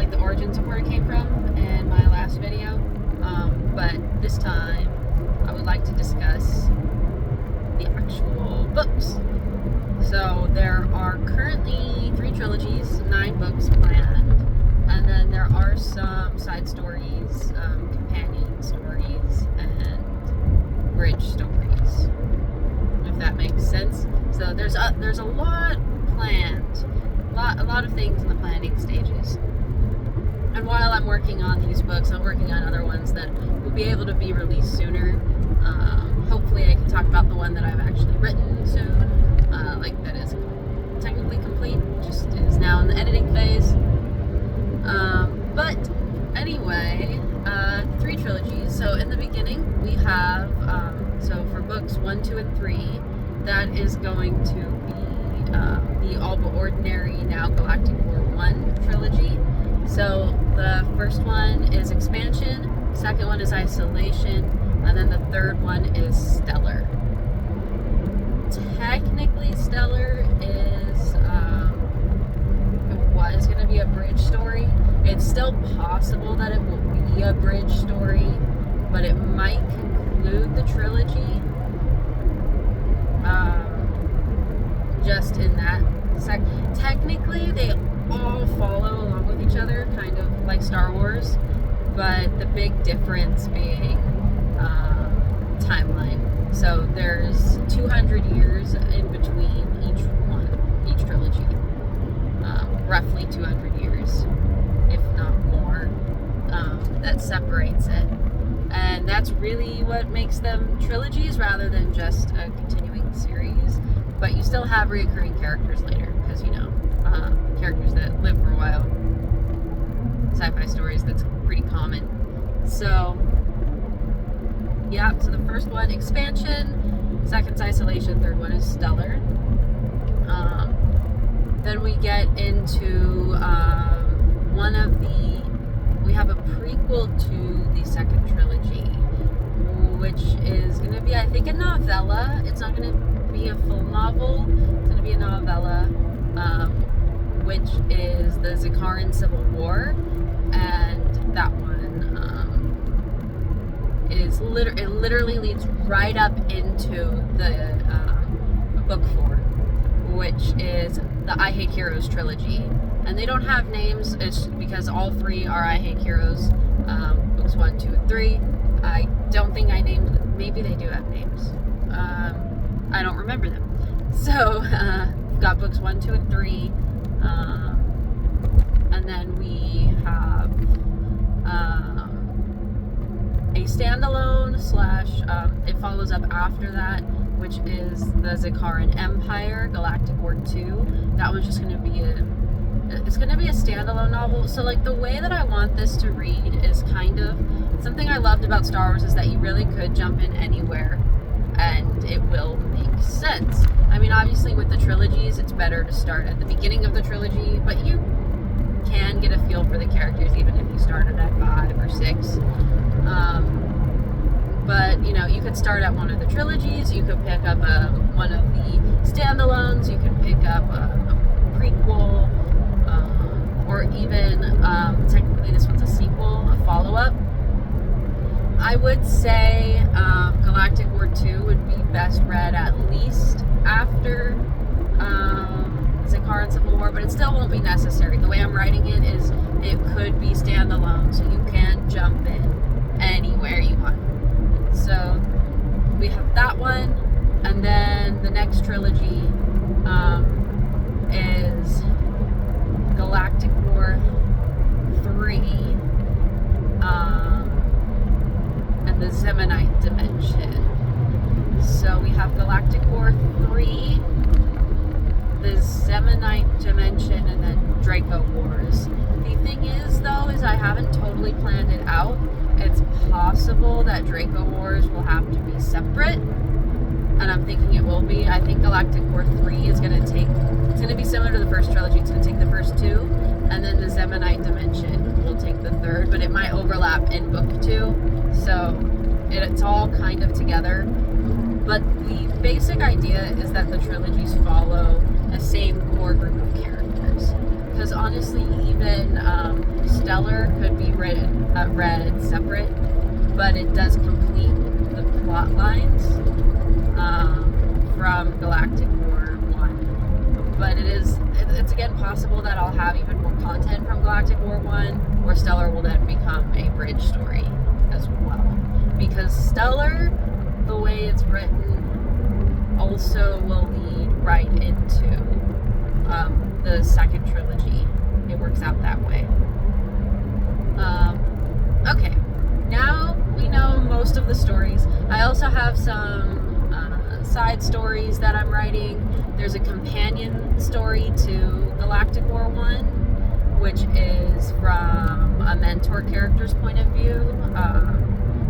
like the origins of where it came from in my last video, but this time I would like to discuss the actual books. So there are currently 3 trilogies, 9 books planned, and then there are some side stories, companion stories, and bridge stories, if that makes sense. So there's a lot planned, a lot of things in the planning stages. And while I'm working on these books, I'm working on other ones that will be able to be released sooner. Hopefully I can talk about the one that I've actually written soon, like that is technically complete, just is now in the editing phase. But anyway, 3 trilogies. So in the beginning we have, so for books 1, 2, and 3, that is going to be the All But Ordinary Now Galactic War 1 trilogy. So the first one is Expansion, second one is Isolation, and then the third one is Stellar. Technically, Stellar is, it was going to be a bridge story. It's still possible that it will be a bridge story, but it might conclude the trilogy, just in that technically they all follow along with each other, kind of like Star Wars, but the big difference being timeline. So there's 200 years in between each trilogy, roughly 200 years, if not more, that separates it. And that's really what makes them trilogies rather than just a continuing series. But you still have recurring characters later, because, you know, characters that live for a while. Sci-fi stories, that's pretty common. So, yeah, so the first one, Expansion, second's Isolation, third one is Stellar. Then we get into we have a prequel to the second trilogy, which is going to be, I think, a novella. It's not going to be a full novel. It's going to be a novella, which is the Zakaran Civil War, and that one it literally leads right up into the book 4, which is the I Hate Heroes trilogy. And they don't have names, it's because all 3 are I Hate Heroes, books 1, 2, and 3. I don't think I named them. Maybe they do have names. I don't remember them. So, we've got books 1, 2, and 3. And then we have a standalone / it follows up after that, which is the Zakaran Empire, Galactic War 2. That one's just going to be it's going to be a standalone novel. So, like, the way that I want this to read is kind of something I loved about Star Wars, is that you really could jump in anywhere and it will make sense. I mean, obviously with the trilogies, it's better to start at the beginning of the trilogy, but you can get a feel for the characters even if you started at 5 or 6. But, you know, you could start at one of the trilogies, you could pick up one of the standalones, you could pick up a prequel, or even, technically this one's a sequel, a follow-up. I would say Galactic War 2 would be best read at least after Zakaran Civil War, but it still won't be necessary. The way I'm writing it is it could be standalone, so you can jump in anywhere you want. So we have that one, and then the next trilogy is Galactic War 3, and the Zemonite Dimension. So we have Galactic War 3, the Zemonite Dimension, and then Draco Wars. The thing is, though, is I haven't totally planned it out. It's possible that Draco Wars will have to be separate, and I'm thinking it will be. I think Galactic War 3 is going to be similar to the first trilogy. It's going to take the first 2, and then the Zemonite Dimension will take the third, but it might overlap in book 2, so it's all kind of together. But the basic idea is that the trilogies follow the same core group of characters. Because honestly, even Stellar could be read separate, but it does complete the plot lines from Galactic War 1. But it's again possible that I'll have even more content from Galactic War 1, or Stellar will then become a bridge story as well. Because Stellar, the way it's written, also will lead right into the second trilogy. It works out that way. Okay, now we know most of the stories. I also have some side stories that I'm writing. There's a companion story to Galactic War 1, which is from a mentor character's point of view.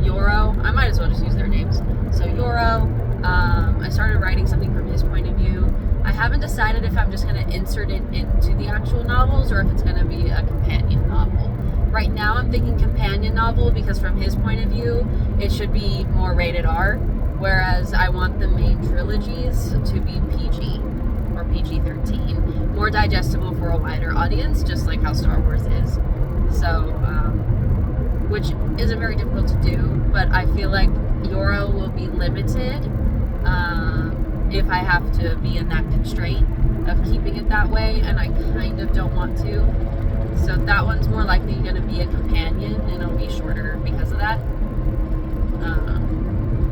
Yoro, I might as well just use their names. So Yoro, I started writing something from his point of view. I haven't decided if I'm just going to insert it into the actual novels or if it's going to be a companion novel. Right now I'm thinking companion novel because from his point of view, it should be more rated R, whereas I want the main trilogies to be PG or PG-13, more digestible for a wider audience, just like how Star Wars is. So, which isn't very difficult to do, but I feel like Yoro will be limited if I have to be in that constraint of keeping it that way, and I kind of don't want to. So that one's more likely going to be a companion, and it'll be shorter because of that.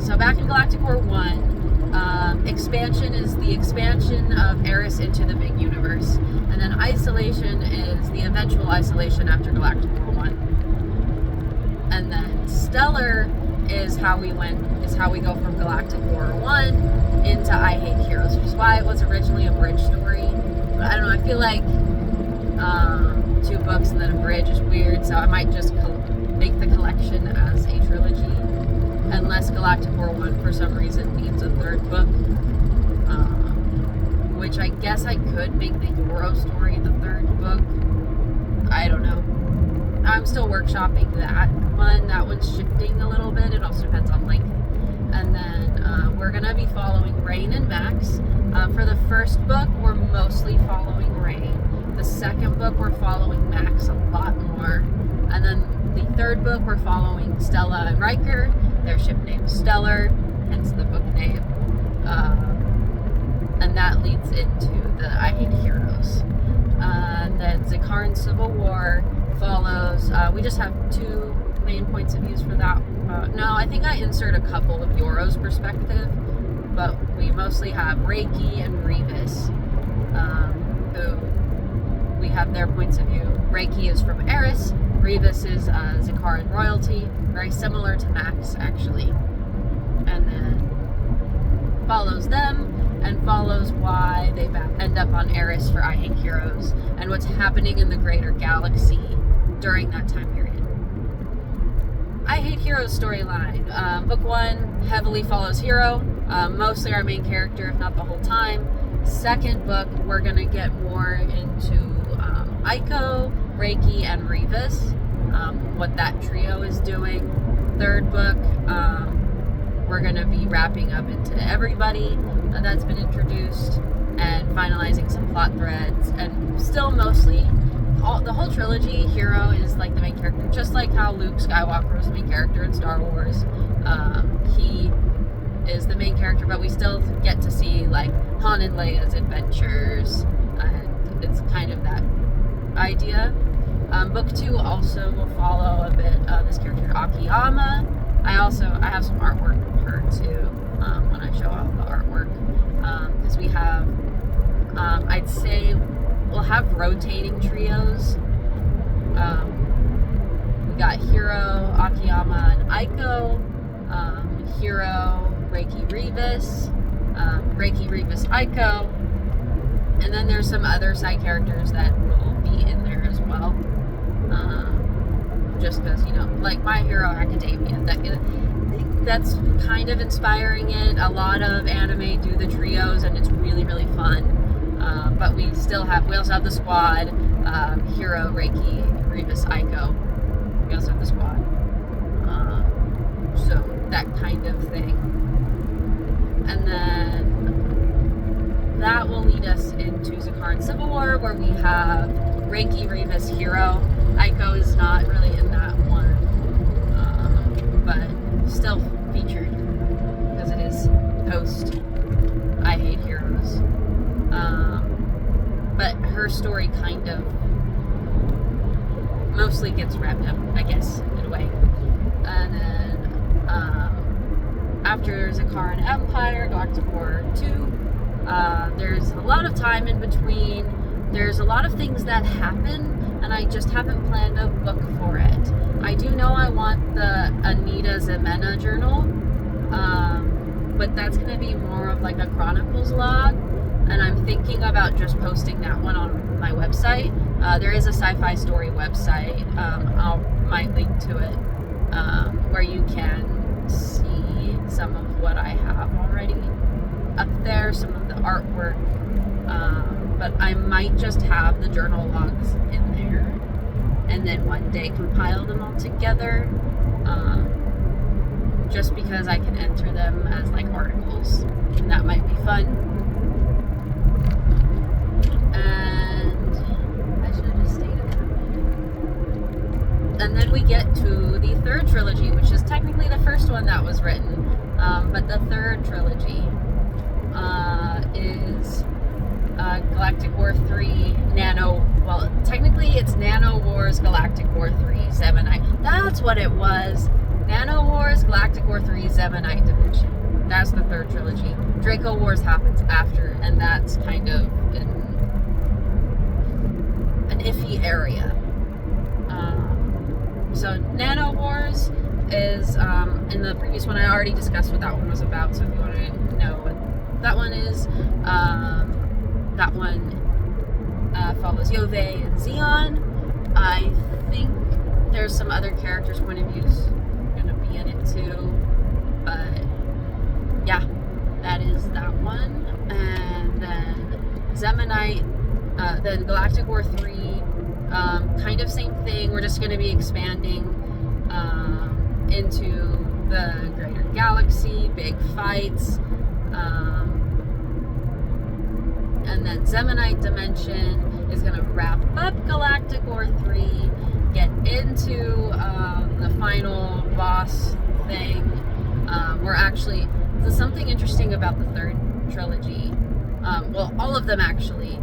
So back in Galactic War 1, expansion is the expansion of Eris into the big universe, and then isolation is the eventual isolation after Galactic War 1. And then Stellar is how we go from Galactic War 1 into I Hate Heroes, which is why it was originally a bridge story. But I don't know, I feel like 2 books and then a bridge is weird, so I might just make the collection as a trilogy, unless Galactic War 1 for some reason needs a 3rd book, which I guess I could make the Yoro story the 3rd book. I don't know. I'm still workshopping that one. That one's shifting a little bit. It also depends on length. And then we're going to be following Rain and Max. For the first book, we're mostly following Rain. The second book, we're following Max a lot more. And then the 3rd book, we're following Stella and Riker. Their ship name is Stellar, hence the book name. And that leads into the I Hate Heroes. Then Zakaran Civil War follows. We just have 2 main points of views for that. No, I think I insert a couple of Yoro's perspective, but we mostly have Reiki and Revis, who we have their points of view. Reiki is from Eris. Revis is Zakaran royalty, very similar to Max, actually. And then follows them and follows why they end up on Eris for I Hate Heroes and what's happening in the greater galaxy during that time period. I Hate Heroes storyline. Book 1 heavily follows Hero, mostly our main character, if not the whole time. Second book, we're going to get more into Aiko, Reiki, and Revis, what that trio is doing. Third book, we're going to be wrapping up into everybody that's been introduced and finalizing some plot threads, and still mostly the whole trilogy, Hero is like the main character, just like how Luke Skywalker was the main character in Star Wars. He is the main character, but we still get to see like Han and Leia's adventures, and it's kind of that idea. Book 2 also will follow a bit of this character Akiyama. I have some artwork of her too, when I show off the artwork, because we have I'd say we'll have rotating trios. We got Hero, Akiyama, and Aiko. Hero, Reiki, Revis. Reiki, Revis, Aiko. And then there's some other side characters that will be in there as well. Just because, like My Hero Academia, that's kind of inspiring it. A lot of anime do the trios, and it's really, really fun. But we also have the squad, Hero, Reiki, Revis, Aiko. We also have the squad. So that kind of thing. And then that will lead us into Zakaran Civil War, where we have Reiki, Revis, Hero, Aiko, Draco is not really in that one, but still featured because it is post I Hate Heroes. But her story kind of mostly gets wrapped up, I guess, in a way. And then after Zakar and Empire, Galactic War 2, there's a lot of time in between. There's a lot of things that happen, and I just haven't planned a book for it. I do know I want the Anita Zemena journal, but that's going to be more of like a chronicles log, and I'm thinking about just posting that one on my website. There is a sci-fi story website. I might link to it, where you can see some of what I have already up there, some of the artwork. But I might just have the journal logs in there and then one day compile them all together, just because I can enter them as like articles, and that might be fun. And I should have just stayed in that one. And then we get to the third trilogy, which is technically the first one that was written, but the third trilogy is Galactic War 3, technically it's Nano Wars, Galactic War 3, Zemonite. That's what it was. Nano Wars, Galactic War 3, Zemonite Dimension. That's the third trilogy. Draco Wars happens after, and that's kind of an iffy area. So Nano Wars is, in the previous one, I already discussed what that one was about, so if you want to know what that one is, that one follows Yove and Xeon. I think there's some other characters' point of views going to be in it too. But yeah, that is that one. And then Zemonite, then Galactic War 3, kind of same thing. We're just going to be expanding into the greater galaxy, big fights. And then Zemonite Dimension is going to wrap up Galactic War 3, get into the final boss thing. There's something interesting about the third trilogy. All of them actually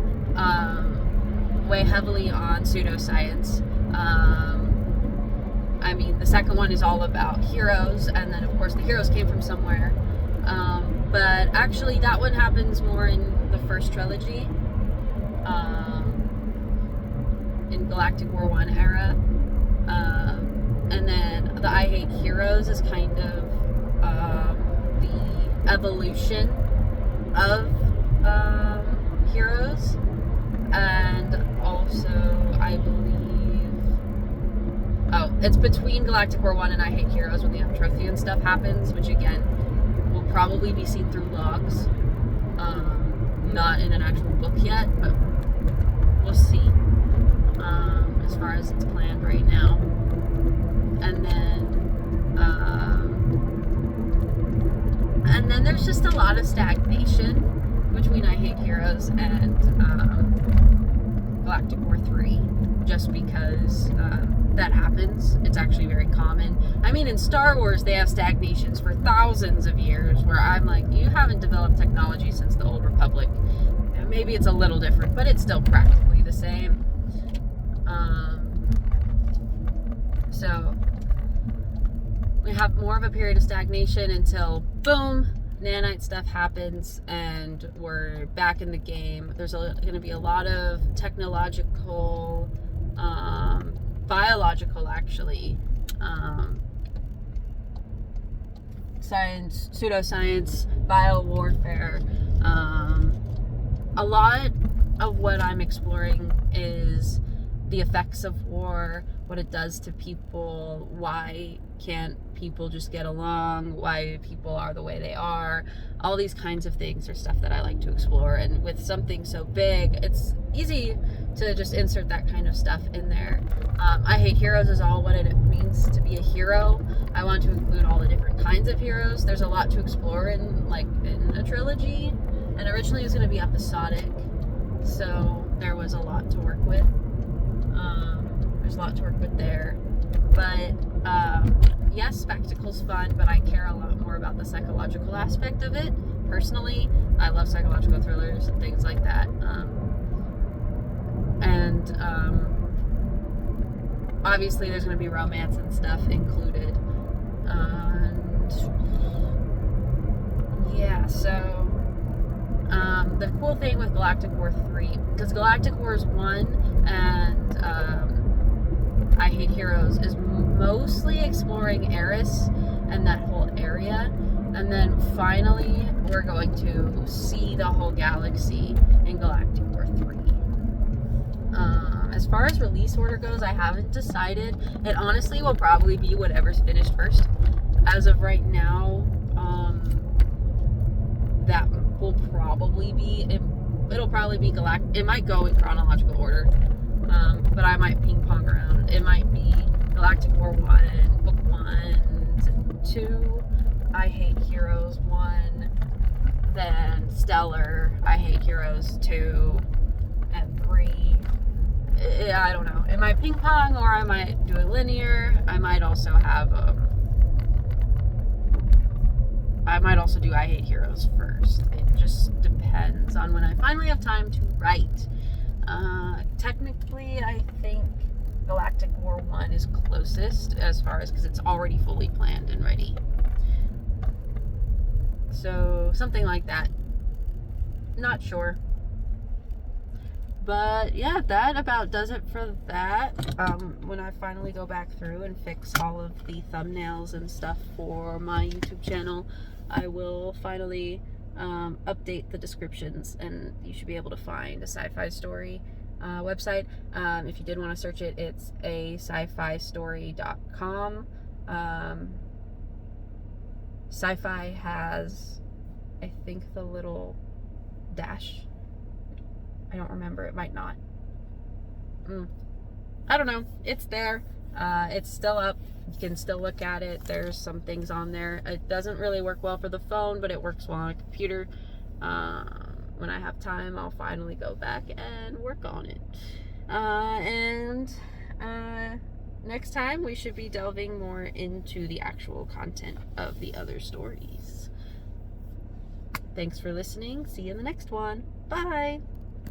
weigh heavily on pseudoscience. The second one is all about heroes, and then of course the heroes came from somewhere. But actually that one happens more in the first trilogy, in Galactic War 1 era, and then the I Hate Heroes is kind of the evolution of heroes, and also I believe it's between Galactic War 1 and I Hate Heroes when the Aptrophian stuff happens, which again will probably be seen through logs. Not in an actual book yet, but we'll see, as far as it's planned right now. And then there's just a lot of stagnation between I Hate Heroes and Galactic War 3, just because that happens. It's actually very common. In Star Wars they have stagnations for thousands of years, where I'm like, you haven't developed technology since the Old Republic. Maybe it's a little different, but it's still practically the same. So we have more of a period of stagnation until boom, nanite stuff happens and we're back in the game. There's going to be a lot of technological, biological actually, science, pseudoscience, biowarfare. A lot of what I'm exploring is the effects of war, what it does to people, why can't people just get along, why people are the way they are. All these kinds of things are stuff that I like to explore, and with something so big, it's easy to just insert that kind of stuff in there. I Hate Heroes is all what it means to be a hero. I want to include all the different kinds of heroes. There's a lot to explore in a trilogy, and originally it was going to be episodic, so there was a lot to work with. There's a lot to work with there. But yes, spectacle's fun, but I care a lot more about the psychological aspect of it. Personally, I love psychological thrillers and things like that. Obviously there's going to be romance and stuff included. And yeah, so the cool thing with Galactic War 3, because Galactic Wars 1 and I Hate Heroes is mostly exploring Eris and that whole area, and then finally we're going to see the whole galaxy in Galactic War 3. As far as release order goes, I haven't decided. It honestly will probably be whatever's finished first. As of right now, that will probably be, it'll probably be Galactic. It might go in chronological order, but I might ping pong around. It might be Galactic War 1, Book 1, 2, I Hate Heroes 1, then Stellar, I Hate Heroes 2, and 3. I don't know. It might ping pong, or I might do a linear. I might also have I might also do I Hate Heroes first. It just depends on when I finally have time to write. Technically, I think Galactic War 1 is closest as far as, because it's already fully planned and ready. So, something like that. Not sure. But yeah, that about does it for that. When I finally go back through and fix all of the thumbnails and stuff for my YouTube channel, I will finally update the descriptions, and you should be able to find a Sci-Fi Story website. If you did want to search it, it's a sci-fi-story.com. Sci-fi has, I think, the little dash. I don't remember. It might not. I don't know. It's there. It's still up. You can still look at it. There's some things on there. It doesn't really work well for the phone, but it works well on a computer. When I have time, I'll finally go back and work on it. Next time, we should be delving more into the actual content of the other stories. Thanks for listening. See you in the next one. Bye.